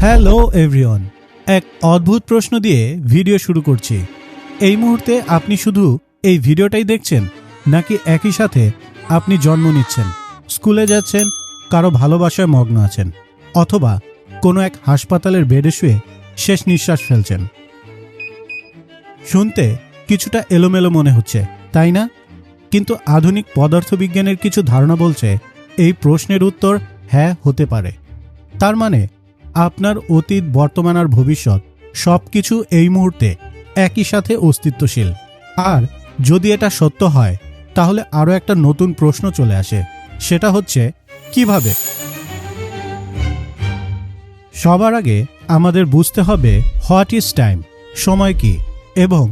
Hello everyone, এক অদ্ভুত প্রশ্ন দিয়ে ভিডিও শুরু করছি। এই মুহূর্তে আপনি শুধু এই ভিডিওটাই দেখছেন, নাকি একই সাথে আপনি জন্ম নিচ্ছেন, স্কুলে যাচ্ছেন, কারো ভালোবাসায় মগ্ন আছেন, অথবা কোনো এক হাসপাতালের বেডে শুয়ে শেষ নিঃশ্বাস ফেলছেন? শুনতে কিছুটা এলোমেলো মনে হচ্ছে, তাই না? কিন্তু আধুনিক পদার্থবিজ্ঞানের কিছু ধারণা বলছে এই প্রশ্নের উত্তর হ্যাঁ হতে পারে। তার মানে আপনার অতীত, বর্তমান আর ভবিষ্যৎ সবকিছু এই মুহূর্তে একই সাথে অস্তিত্বশীল। আর যদি এটা সত্য হয়, তাহলে আরও একটা নতুন প্রশ্ন চলে আসে, সেটা হচ্ছে কিভাবে? সবার আগে আমাদের বুঝতে হবে হোয়াট ইজ টাইম, সময় কি, এবং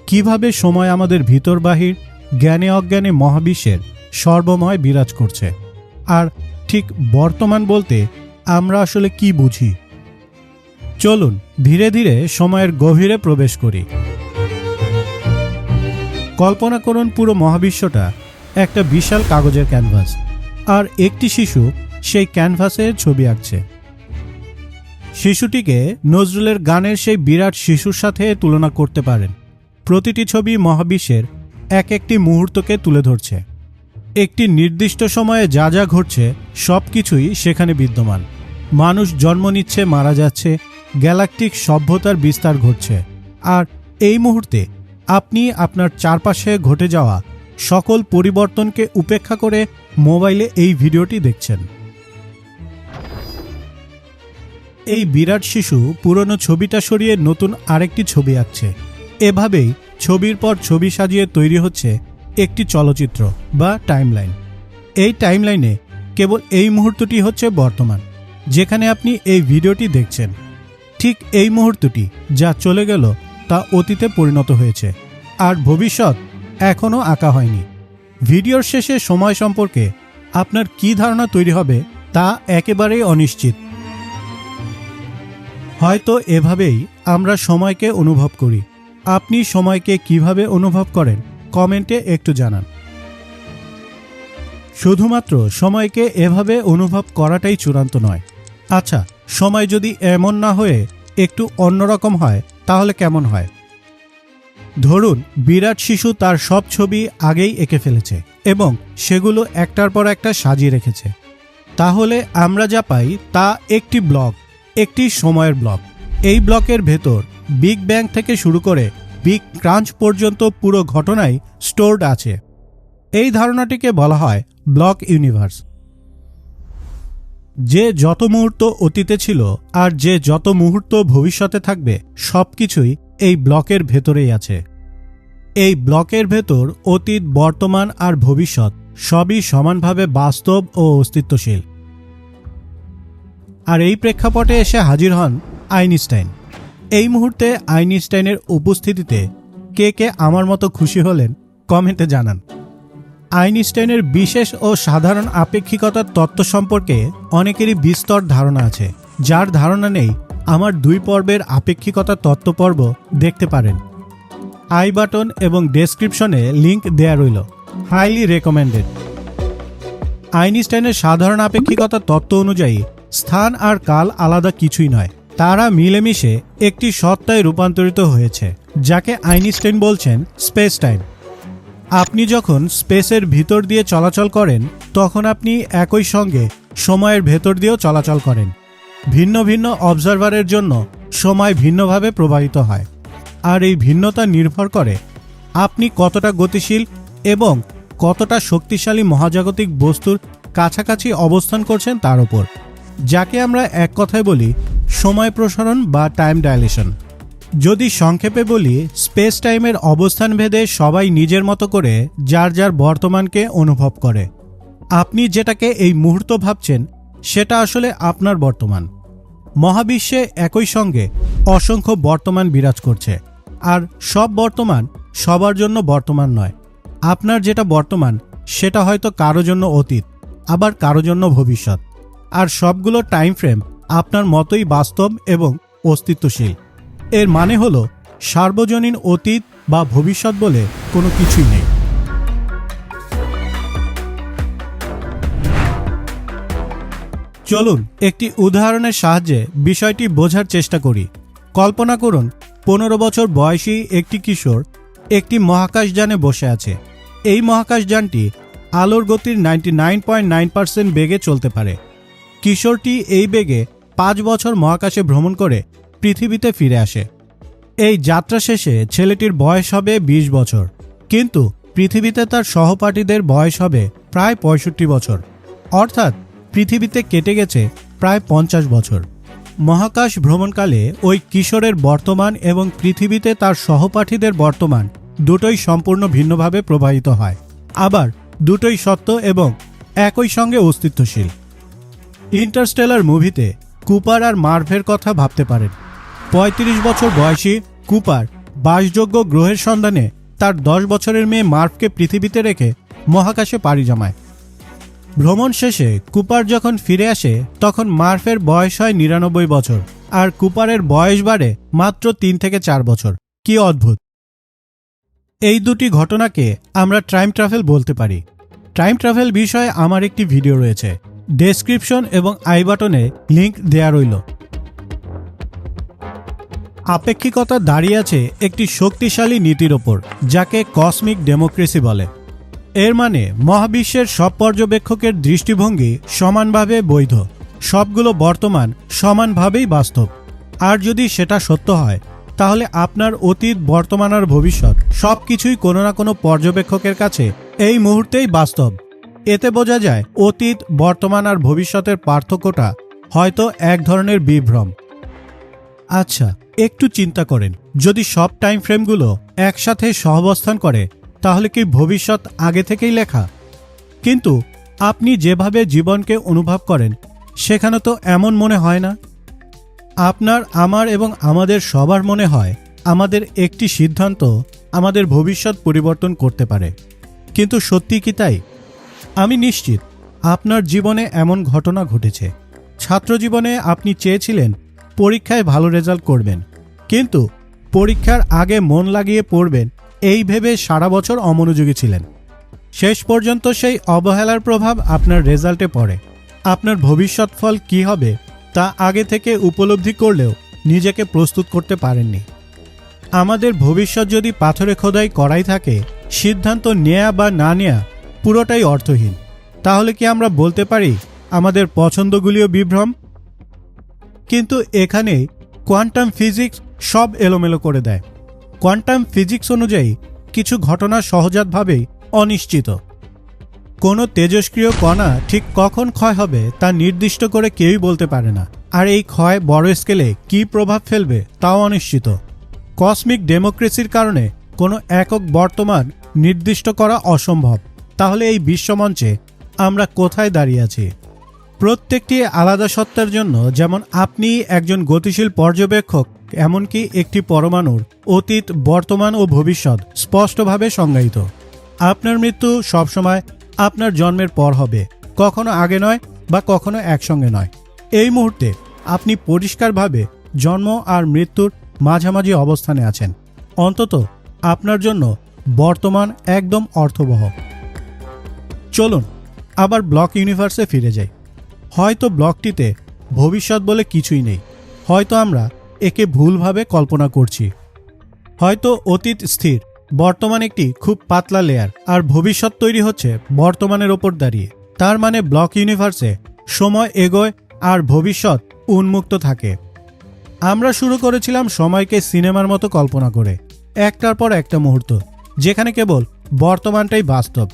কিভাবে সময় আমাদের ভিতর বাহির, জ্ঞানে অজ্ঞানে মহাবিশ্বের সর্বময় বিরাজ করছে। আর ঠিক বর্তমান বলতে আমরা আসলে কি বুঝি? চলুন ধীরে ধীরে সময়ের গভীরে প্রবেশ করি। কল্পনা করুন পুরো মহাবিশ্বটা একটা বিশাল কাগজের ক্যানভাস, আর একটি শিশু সেই ক্যানভাসের ছবি আঁকছে। শিশুটিকে নজরুলের গানের সেই বিরাট শিশুর সাথে তুলনা করতে পারেন। প্রতিটি ছবি মহাবিশ্বের এক একটি মুহূর্তকে তুলে ধরছে। একটি নির্দিষ্ট সময়ে যা যা ঘটছে সব কিছুই সেখানে বিদ্যমান। মানুষ জন্ম নিচ্ছে, মারা যাচ্ছে, গ্যালাকটিক সভ্যতার বিস্তার ঘটছে। আর এই মুহূর্তে আপনি আপনার চারপাশে ঘটে যাওয়া সকল পরিবর্তনকে উপেক্ষা করে মোবাইলে এই ভিডিওটি দেখছেন। এই বিরাট শিশু পুরনো ছবিটা সরিয়ে নতুন আরেকটি ছবি আঁকছে। এভাবেই ছবির পর ছবি সাজিয়ে তৈরি হচ্ছে একটি চলচ্চিত্র বা টাইমলাইন। এই টাইমলাইনে কেবল এই মুহূর্তটি হচ্ছে বর্তমান, যেখানে আপনি এই ভিডিওটি দেখছেন। ঠিক এই মুহূর্তটি যা চলে গেল তা অতীতে পরিণত হয়েছে, আর ভবিষ্যৎ এখনও আঁকা হয়নি। ভিডিওর শেষে সময় সম্পর্কে আপনার কী ধারণা তৈরি হবে তা একেবারেই অনিশ্চিত। হয়তো এভাবেই আমরা সময়কে অনুভব করি। আপনি সময়কে কিভাবে অনুভব করেন কমেন্টে একটু জানান। শুধুমাত্র সময়কে এভাবে অনুভব করাটাই চূড়ান্ত নয়। আচ্ছা, সময় যদি এমন না হয়ে একটু অন্যরকম হয়, তাহলে কেমন হয়? ধরুন বিরাট শিশু তার সব ছবি আগেই এঁকে ফেলেছে এবং সেগুলো একটার পর একটা সাজিয়ে রেখেছে। তাহলে আমরা যা পাই তা একটি ব্লক, একটি সময়ের ব্লক। এই ব্লকের ভেতর বিগ ব্যাং থেকে শুরু করে বিগ ক্রাঞ্চ পর্যন্ত পুরো ঘটনাই স্টোরড আছে। এই ধারণাটিকে বলা হয় ব্লক ইউনিভার্স। যে যত মুহূর্ত অতীতে ছিল আর যে যত মুহূর্ত ভবিষ্যতে থাকবে, সবকিছুই এই ব্লকের ভেতরেই আছে। এই ব্লকের ভেতর অতীত, বর্তমান আর ভবিষ্যৎ সবই সমানভাবে বাস্তব ও অস্তিত্বশীল। আর এই প্রেক্ষাপটে এসে হাজির হন আইনস্টাইন। এই মুহূর্তে আইনস্টাইনের উপস্থিতিতে কে কে আমার মতো খুশি হলেন কমেন্টে জানান। আইনস্টাইনের বিশেষ ও সাধারণ আপেক্ষিকতার তত্ত্ব সম্পর্কে অনেকেরই বিস্তর ধারণা আছে। যার ধারণা নেই, আমার 2 পর্বের আপেক্ষিকতার তত্ত্ব পর্ব দেখতে পারেন। আই বাটন এবং ডেসক্রিপশনে লিংক দেয়া রইল, হাইলি রেকমেন্ডেড। আইনস্টাইনের সাধারণ আপেক্ষিকতার তত্ত্ব অনুযায়ী স্থান আর কাল আলাদা কিছুই নয়, তারা মিলেমিশে একটি সত্তায় রূপান্তরিত হয়েছে, যাকে আইনস্টাইন বলছেন স্পেস টাইম। আপনি যখন স্পেসের ভিতর দিয়ে চলাচল করেন, তখন আপনি একই সঙ্গে সময়ের ভেতর দিয়েও চলাচল করেন। ভিন্ন ভিন্ন অবজারভারের জন্য সময় ভিন্নভাবে প্রবাহিত হয়, আর এই ভিন্নতা নির্ভর করে আপনি কতটা গতিশীল এবং কতটা শক্তিশালী মহাজাগতিক বস্তুর কাছাকাছি অবস্থান করছেন তার উপর, যাকে আমরা এক কথায় বলি সময় প্রসারণ বা টাইম ডাইলেশন। যদি সংক্ষেপে বলি, স্পেস টাইমের অবস্থান ভেদে সবাই নিজের মতো করে যার যার বর্তমানকে অনুভব করে। আপনি যেটাকে এই মুহূর্ত ভাবছেন, সেটা আসলে আপনার বর্তমান। মহাবিশ্বে একই সঙ্গে অসংখ্য বর্তমান বিরাজ করছে, আর সব বর্তমান সবার জন্য বর্তমান নয়। আপনার যেটা বর্তমান সেটা হয়তো কারো জন্য অতীত, আবার কারো জন্য ভবিষ্যৎ। আর সবগুলো টাইম ফ্রেম আপনার মতোই বাস্তব এবং অস্তিত্বশীল। এর মানে হলো সার্বজনীন অতীত বা ভবিষ্যৎ বলে কোনো কিছুই নেই। চলুন একটি উদাহরণের সাহায্যে বিষয়টি বোঝার চেষ্টা করি। কল্পনা করুন 15 বছর বয়সী একটি কিশোর একটি মহাকাশযানে বসে আছে। এই মহাকাশযানটি আলোর গতির 99.9% বেগে চলতে পারে। কিশোরটি এই বেগে 5 বছর মহাকাশে ভ্রমণ করে পৃথিবীতে ফিরে আসে। এই যাত্রা শেষে ছেলেটির বয়স হবে 20 বছর, কিন্তু পৃথিবীতে তার সহপাঠীদের বয়স হবে প্রায় 65 বছর, অর্থাৎ পৃথিবীতে কেটে গেছে প্রায় 50 বছর। মহাকাশ ভ্রমণকালে ওই কিশোরের বর্তমান এবং পৃথিবীতে তার সহপাঠীদের বর্তমান দুটোই সম্পূর্ণ ভিন্নভাবে প্রবাহিত হয়, আবার দুটোই সত্য এবং একই সঙ্গে অস্তিত্বশীল। ইন্টারস্টেলার মুভিতে কুপার আর মার্ভের কথা ভাবতে পারেন। 35 বছর বয়সী কুপার বাসযোগ্য গ্রহের সন্ধানে তার 10 বছরের মেয়ে মার্ভকে পৃথিবীতে রেখে মহাকাশে পাড়ি জমায়। ভ্রমণ শেষে কুপার যখন ফিরে আসে তখন মার্ভের বয়স হয় 99 বছর, আর কুপারের বয়স বাড়ে মাত্র 3 থেকে 4 বছর। কি অদ্ভুত! এই দুটি ঘটনাকে আমরা টাইম ট্রাভেল বলতে পারি। টাইম ট্রাভেল বিষয়ে আমার একটি ভিডিও রয়েছে, ডেসক্রিপশন এবং আই বাটনে লিংক দেয়া রইল। আপেক্ষিকতা দাঁড়িয়ে আছে একটি শক্তিশালী নীতির ওপর, যাকে কসমিক ডেমোক্রেসি বলে। এর মানে মহাবিশ্বের সব পর্যবেক্ষকের দৃষ্টিভঙ্গি সমানভাবে বৈধ, সবগুলো বর্তমান সমানভাবেই বাস্তব। আর যদি সেটা সত্য হয়, তাহলে আপনার অতীত, বর্তমান আর ভবিষ্যৎ সবকিছুই কোনো না কোনো পর্যবেক্ষকের কাছে এই মুহূর্তেই বাস্তব। এতে বোঝা যায় অতীত, বর্তমান আর ভবিষ্যতের পার্থক্যটা হয়তো এক ধরনের বিভ্রম। আচ্ছা, একটু চিন্তা করেন, যদি সব টাইম ফ্রেমগুলো একসাথে সহাবস্থান করে, তাহলে কি ভবিষ্যৎ আগে থেকেই লেখা? কিন্তু আপনি যেভাবে জীবনকে অনুভব করেন, সেখানে তো এমন মনে হয় না। আপনার, আমার এবং আমাদের সবার মনে হয় আমাদের একটি সিদ্ধান্ত আমাদের ভবিষ্যৎ পরিবর্তন করতে পারে। কিন্তু সত্যি কি তাই? আমি নিশ্চিত আপনার জীবনে এমন ঘটনা ঘটেছে। ছাত্র জীবনে আপনি চেয়েছিলেন পরীক্ষায় ভালো রেজাল্ট করবেন, কিন্তু পরীক্ষার আগে মন লাগিয়ে পড়বেন এই ভেবে সারা বছর অমনোযোগী ছিলেন। শেষ পর্যন্ত সেই অবহেলার প্রভাব আপনার রেজাল্টে পড়ে। আপনার ভবিষ্যৎ ফল কী হবে তা আগে থেকে উপলব্ধি করলেও নিজেকে প্রস্তুত করতে পারেননি। আমাদের ভবিষ্যৎ যদি পাথরে খোদাই করাই থাকে, সিদ্ধান্ত নেয়া বা না নেয়া পুরোটাই অর্থহীন। তাহলে কি আমরা বলতে পারি আমাদের পছন্দগুলিও বিভ্রম? কিন্তু এখানেই কোয়ান্টাম ফিজিক্স সব এলোমেলো করে দেয়। কোয়ান্টাম ফিজিক্স অনুযায়ী কিছু ঘটনা সহজাতভাবেই অনিশ্চিত। কোনো তেজস্ক্রিয় কণা ঠিক কখন ক্ষয় হবে তা নির্দিষ্ট করে কেউই বলতে পারে না, আর এই ক্ষয় বড় স্কেলে কী প্রভাব ফেলবে তাও অনিশ্চিত। কসমিক ডেমোক্রেসির কারণে কোনো একক বর্তমান নির্দিষ্ট করা অসম্ভব। তাহলে এই বিশ্বমঞ্চে আমরা কোথায় দাঁড়িয়ে আছি? প্রত্যেকটি আলাদা সত্তার জন্য, যেমন আপনি একজন গতিশীল পর্যবেক্ষক, এমনকি একটি পরমাণুর অতীত, বর্তমান ও ভবিষ্যৎ স্পষ্টভাবে সংজ্ঞায়িত। আপনার মৃত্যু সবসময় আপনার জন্মের পর হবে, কখনো আগে নয় বা কখনো একসঙ্গে নয়। এই মুহূর্তে আপনি পরিষ্কারভাবে জন্ম আর মৃত্যুর মাঝামাঝি অবস্থানে আছেন। অন্তত আপনার জন্য বর্তমান একদম অর্থবহ। চলুন আবার ব্লক ইউনিভার্সে ফিরে যাই। হয়তো ব্লকটিতে ভবিষ্যৎ বলে কিছুই নেই, হয়তো আমরা একে ভুলভাবে কল্পনা করছি। হয়তো অতীত স্থির, বর্তমান একটি খুব পাতলা লেয়ার, আর ভবিষ্যৎ তৈরি হচ্ছে বর্তমানের ওপর দাঁড়িয়ে। তার মানে ব্লক ইউনিভার্সে সময় এগোয় আর ভবিষ্যৎ উন্মুক্ত থাকে। আমরা শুরু করেছিলাম সময়কে সিনেমার মতো কল্পনা করে, একটার পর একটা মুহূর্ত যেখানে কেবল বর্তমানটাই বাস্তব।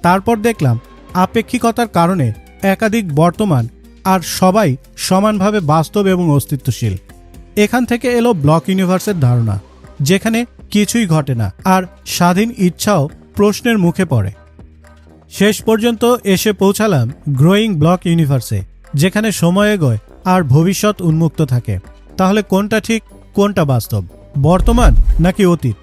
তারপর দেখলাম আপেক্ষিকতার কারণে একাধিক বর্তমান, আর সবাই সমানভাবে বাস্তব এবং অস্তিত্বশীল। এখান থেকে এলো ব্লক ইউনিভার্সের ধারণা, যেখানে কিছুই ঘটে না আর স্বাধীন ইচ্ছাও প্রশ্নের মুখে পড়ে। শেষ পর্যন্ত এসে পৌঁছালাম গ্রোয়িং ব্লক ইউনিভার্সে, যেখানে সময় এগোয় আর ভবিষ্যৎ উন্মুক্ত থাকে। তাহলে কোনটা ঠিক, কোনটা বাস্তব, বর্তমান নাকি অতীত?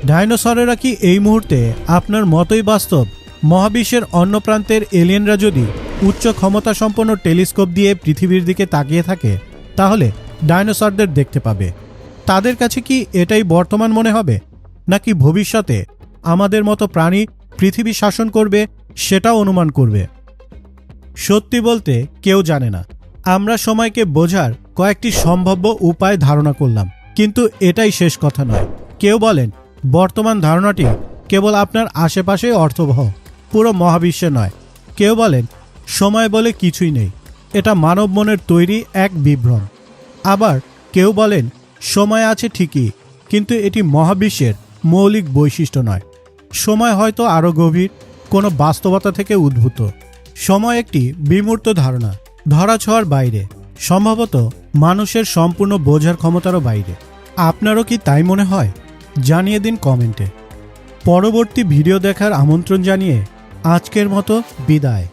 ডাইনোসরেরা কি এই মুহূর্তে আপনার মতোই বাস্তব? মহাবিশ্বের অন্য প্রান্তের এলিয়েনরা যদি উচ্চ ক্ষমতা সম্পন্ন টেলিস্কোপ দিয়ে পৃথিবীর দিকে তাকিয়ে থাকে, তাহলে ডাইনোসরদের দেখতে পাবে। তাদের কাছে কি এটাই বর্তমান মনে হবে, নাকি ভবিষ্যতে আমাদের মতো প্রাণী পৃথিবী শাসন করবে সেটাও অনুমান করবে? সত্যি বলতে কেউ জানে না। আমরা সময়কে বোঝার কয়েকটি সম্ভাব্য উপায় ধারণা করলাম, কিন্তু এটাই শেষ কথা নয়। কেউ বলেন বর্তমান ধারণাটি কেবল আপনার আশেপাশেই অর্থবহ, পুরো মহাবিশ্বে নয়। কেউ বলেন সময় বলে কিছুই নেই, এটা মানব মনের তৈরি এক বিভ্রম। আবার কেউ বলেন সময় আছে ঠিকই, কিন্তু এটি মহাবিশ্বের মৌলিক বৈশিষ্ট্য নয়। সময় হয়তো আরও গভীর কোনো বাস্তবতা থেকে উদ্ভূত। সময় একটি বিমূর্ত ধারণা, ধরাছোঁয়ার বাইরে, সম্ভবত মানুষের সম্পূর্ণ বোঝার ক্ষমতারও বাইরে। আপনারও কি তাই মনে হয়? জানিয়ে দিন কমেন্টে। পরবর্তী ভিডিও দেখার আমন্ত্রণ জানিয়ে আজকের মতো বিদায়।